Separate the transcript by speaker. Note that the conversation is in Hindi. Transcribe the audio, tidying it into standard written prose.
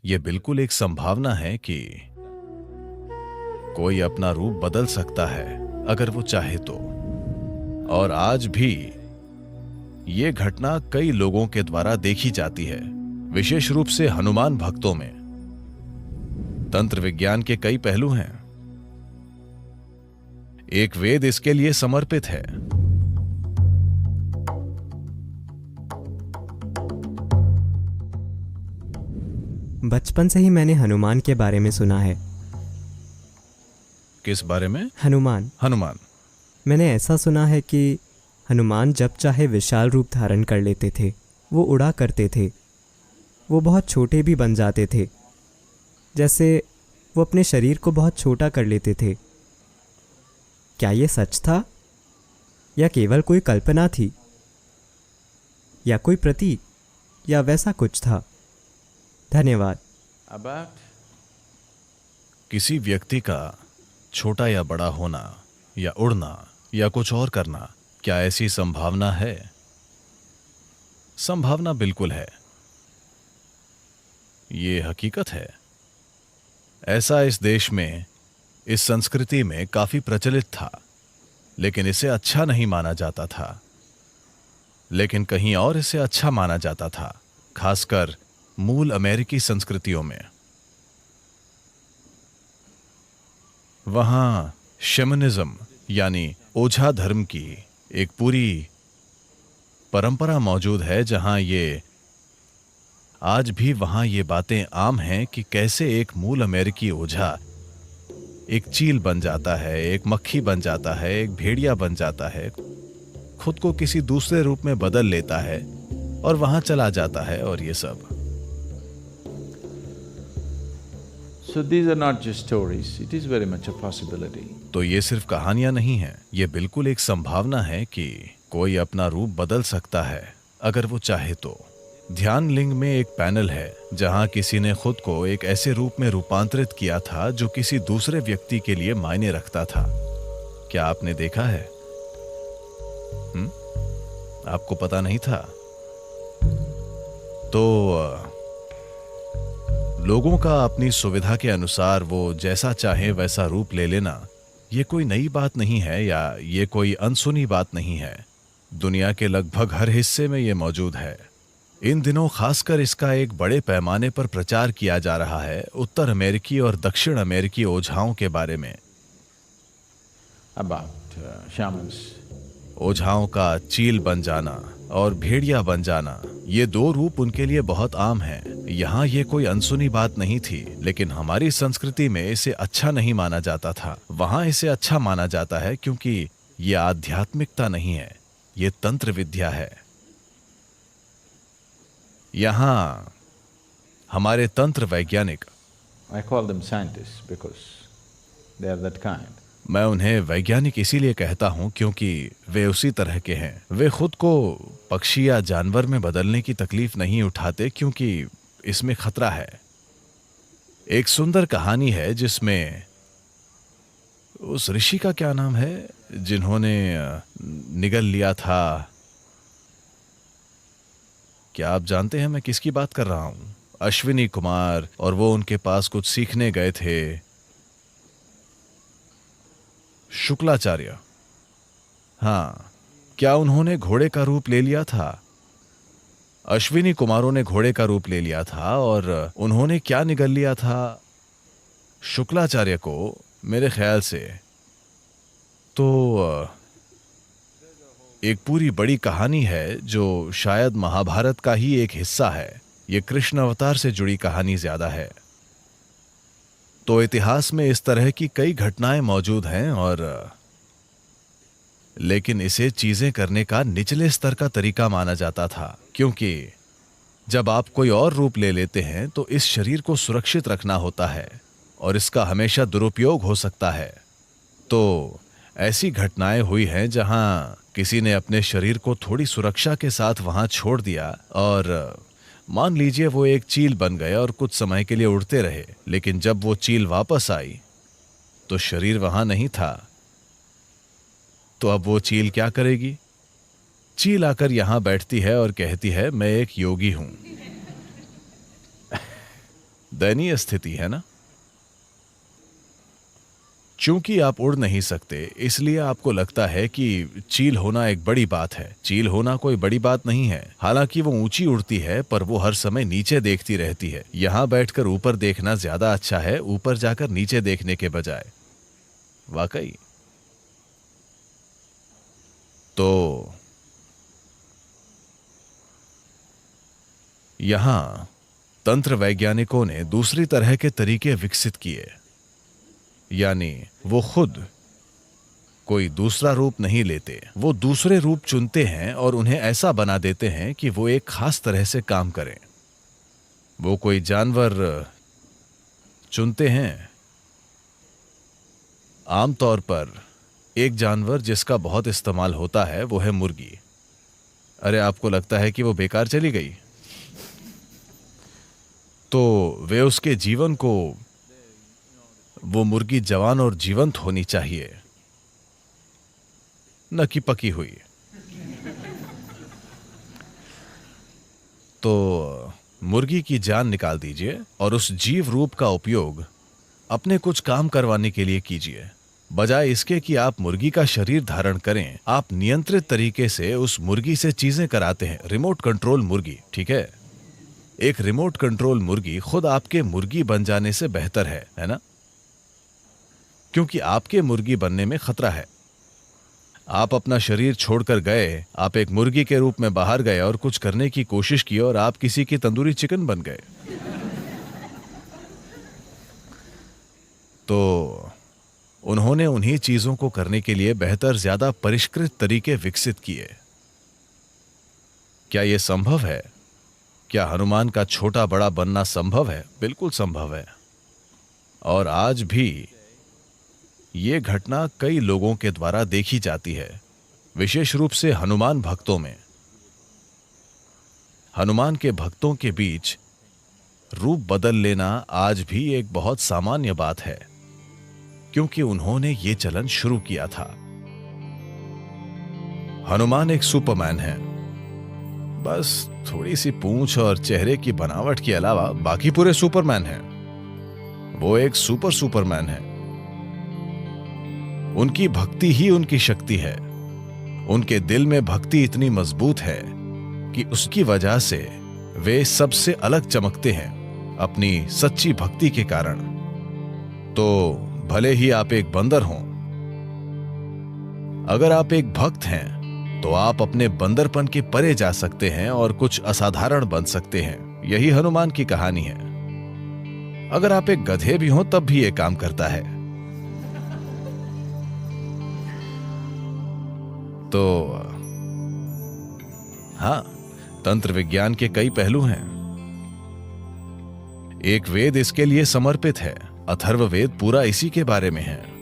Speaker 1: ये बिल्कुल एक संभावना है कि कोई अपना रूप बदल सकता है अगर वो चाहे तो। और आज भी ये घटना कई लोगों के द्वारा देखी जाती है, विशेष रूप से हनुमान भक्तों में। तंत्र विज्ञान के कई पहलू हैं। एक वेद इसके लिए समर्पित है।
Speaker 2: बचपन से ही मैंने हनुमान के बारे में सुना है।
Speaker 1: किस बारे में?
Speaker 2: हनुमान।
Speaker 1: हनुमान।
Speaker 2: मैंने ऐसा सुना है कि हनुमान जब चाहे विशाल रूप धारण कर लेते थे, वो उड़ा करते थे, वो बहुत छोटे भी बन जाते थे, जैसे वो अपने शरीर को बहुत छोटा कर लेते थे। क्या ये सच था या केवल कोई कल्पना थी, या कोई प्रतीक, या वैसा कुछ था? धन्यवाद।
Speaker 1: किसी व्यक्ति का छोटा या बड़ा होना या उड़ना या कुछ और करना, क्या ऐसी संभावना है? संभावना बिल्कुल है। ये हकीकत है। ऐसा इस देश में, इस संस्कृति में काफी प्रचलित था, लेकिन इसे अच्छा नहीं माना जाता था। लेकिन कहीं और इसे अच्छा माना जाता था, खासकर मूल अमेरिकी संस्कृतियों में। वहां शैमनिज्म यानी ओझा धर्म की एक पूरी परंपरा मौजूद है, जहां ये आज भी वहां ये बातें आम हैं कि कैसे एक मूल अमेरिकी ओझा एक चील बन जाता है, एक मक्खी बन जाता है, एक भेड़िया बन जाता है, खुद को किसी दूसरे रूप में बदल लेता है और वहां चला जाता है, और ये सब।
Speaker 3: So these are not just stories, it is very much a possibility.
Speaker 1: तो ये सिर्फ कहानियां नहीं हैं, ये बिल्कुल एक संभावना है कि कोई अपना रूप बदल सकता है अगर वो चाहे तो। ध्यान लिंग में एक पैनल है जहां किसी ने खुद को एक ऐसे रूप में रूपांतरित किया था जो किसी दूसरे व्यक्ति के लिए मायने रखता था। क्या आपने देखा है? आपको पता नहीं था? तो लोगों का अपनी सुविधा के अनुसार वो जैसा चाहे वैसा रूप ले लेना, ये कोई नई बात नहीं है या ये कोई अनसुनी बात नहीं है। दुनिया के लगभग हर हिस्से में ये मौजूद है। इन दिनों खासकर इसका एक बड़े पैमाने पर प्रचार किया जा रहा है उत्तर अमेरिकी और दक्षिण अमेरिकी ओझाओं के बारे में।
Speaker 3: About shamans.
Speaker 1: ओझाओं का चील बन जाना और भेड़िया बन जाना, ये दो रूप उनके लिए बहुत आम हैं। यहाँ ये कोई अनसुनी बात नहीं थी, लेकिन हमारी संस्कृति में इसे अच्छा नहीं माना जाता था। वहाँ इसे अच्छा माना जाता है क्योंकि ये आध्यात्मिकता नहीं है, ये तंत्र विद्या है। यहाँ हमारे तंत्र वैज्ञानिक,
Speaker 3: I call them scientists because they are that kind.
Speaker 1: मैं उन्हें वैज्ञानिक इसीलिए कहता हूं क्योंकि वे उसी तरह के हैं। वे खुद को पक्षी या जानवर में बदलने की तकलीफ नहीं उठाते क्योंकि इसमें खतरा है। एक सुंदर कहानी है जिसमें उस ऋषि का क्या नाम है जिन्होंने निगल लिया था? क्या आप जानते हैं मैं किसकी बात कर रहा हूं? अश्विनी कुमार, और वो उनके पास कुछ सीखने गए थे। शुक्लाचार्य। हाँ, क्या उन्होंने घोड़े का रूप ले लिया था? अश्विनी कुमारों ने घोड़े का रूप ले लिया था और उन्होंने क्या निगल लिया था? शुक्लाचार्य को, मेरे ख्याल से। तो एक पूरी बड़ी कहानी है जो शायद महाभारत का ही एक हिस्सा है। ये कृष्ण अवतार से जुड़ी कहानी ज्यादा है। तो इतिहास में इस तरह की कई घटनाएं मौजूद हैं, और लेकिन इसे चीजें करने का निचले स्तर का तरीका माना जाता था, क्योंकि जब आप कोई और रूप ले लेते हैं तो इस शरीर को सुरक्षित रखना होता है और इसका हमेशा दुरुपयोग हो सकता है। तो ऐसी घटनाएं हुई हैं जहां किसी ने अपने शरीर को थोड़ी सुरक्षा के साथ वहां छोड़ दिया, और मान लीजिए वो एक चील बन गए और कुछ समय के लिए उड़ते रहे, लेकिन जब वो चील वापस आई तो शरीर वहां नहीं था। तो अब वो चील क्या करेगी? चील आकर यहां बैठती है और कहती है, मैं एक योगी हूं। दयनीय स्थिति है ना। चूंकि आप उड़ नहीं सकते, इसलिए आपको लगता है कि चील होना एक बड़ी बात है। चील होना कोई बड़ी बात नहीं है। हालांकि वो ऊंची उड़ती है, पर वो हर समय नीचे देखती रहती है। यहां बैठकर ऊपर देखना ज्यादा अच्छा है, ऊपर जाकर नीचे देखने के बजाय। वाकई। तो यहां तंत्र वैज्ञानिकों ने दूसरी तरह के तरीके विकसित किए, यानी वो खुद कोई दूसरा रूप नहीं लेते, वो दूसरे रूप चुनते हैं और उन्हें ऐसा बना देते हैं कि वो एक खास तरह से काम करें। वो कोई जानवर चुनते हैं। आमतौर पर एक जानवर जिसका बहुत इस्तेमाल होता है वो है मुर्गी। अरे, आपको लगता है कि वो बेकार चली गई? तो वे उसके जीवन को, वो मुर्गी जवान और जीवंत होनी चाहिए, न कि पकी हुई। तो मुर्गी की जान निकाल दीजिए और उस जीव रूप का उपयोग अपने कुछ काम करवाने के लिए कीजिए। बजाय इसके कि आप मुर्गी का शरीर धारण करें, आप नियंत्रित तरीके से उस मुर्गी से चीजें कराते हैं। रिमोट कंट्रोल मुर्गी, ठीक है? एक रिमोट कंट्रोल मुर्गी खुद आपके मुर्गी बन जाने से बेहतर है ना? क्योंकि आपके मुर्गी बनने में खतरा है। आप अपना शरीर छोड़कर गए, आप एक मुर्गी के रूप में बाहर गए और कुछ करने की कोशिश की और आप किसी की तंदूरी चिकन बन गए। तो उन्होंने उन्हीं चीजों को करने के लिए बेहतर, ज्यादा परिष्कृत तरीके विकसित किए। क्या यह संभव है? क्या हनुमान का छोटा बड़ा बनना संभव है? बिल्कुल संभव है। और आज भी ये घटना कई लोगों के द्वारा देखी जाती है, विशेष रूप से हनुमान भक्तों में। हनुमान के भक्तों के बीच रूप बदल लेना आज भी एक बहुत सामान्य बात है, क्योंकि उन्होंने ये चलन शुरू किया था। हनुमान एक सुपरमैन है। बस थोड़ी सी पूंछ और चेहरे की बनावट के अलावा बाकी पूरे सुपरमैन हैं। वो एक सुपरमैन है। उनकी भक्ति ही उनकी शक्ति है। उनके दिल में भक्ति इतनी मजबूत है कि उसकी वजह से वे सबसे अलग चमकते हैं, अपनी सच्ची भक्ति के कारण। तो भले ही आप एक बंदर हों, अगर आप एक भक्त हैं तो आप अपने बंदरपन के परे जा सकते हैं और कुछ असाधारण बन सकते हैं। यही हनुमान की कहानी है। अगर आप एक गधे भी हों तब भी यह काम करता है। तो हां, तंत्र विज्ञान के कई पहलू हैं। एक वेद इसके लिए समर्पित है। अथर्ववेद पूरा इसी के बारे में है।